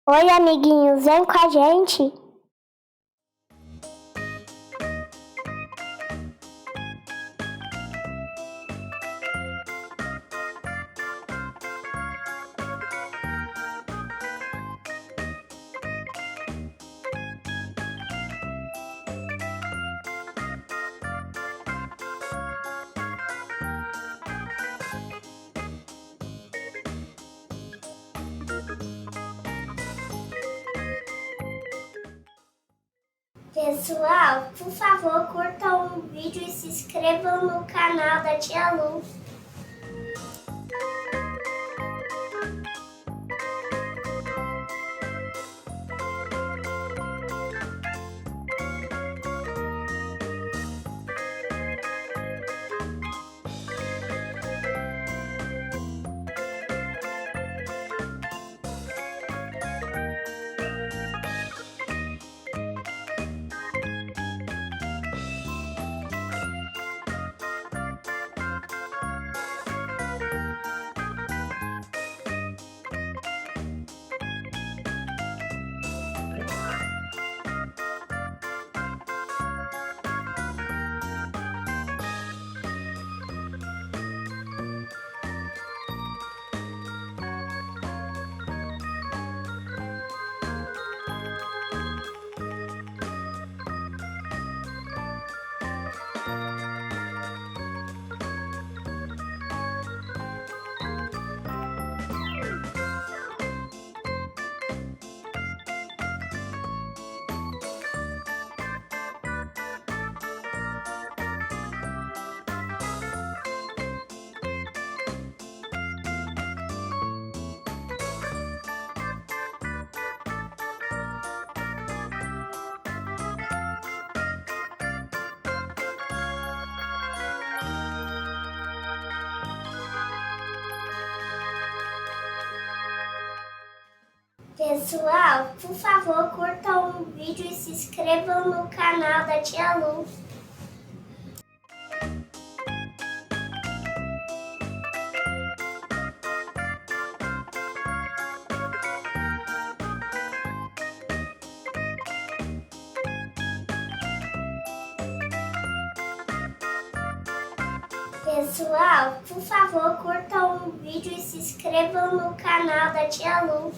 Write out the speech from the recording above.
Oi, amiguinhos, vem com a gente. Pessoal, por favor, curtam o vídeo e se inscrevam no canal da Tia Lu. Pessoal, por favor, curtam o vídeo e se inscrevam no canal da Tia Lu. Pessoal, por favor, curtam o vídeo e se inscrevam no canal da Tia Lu.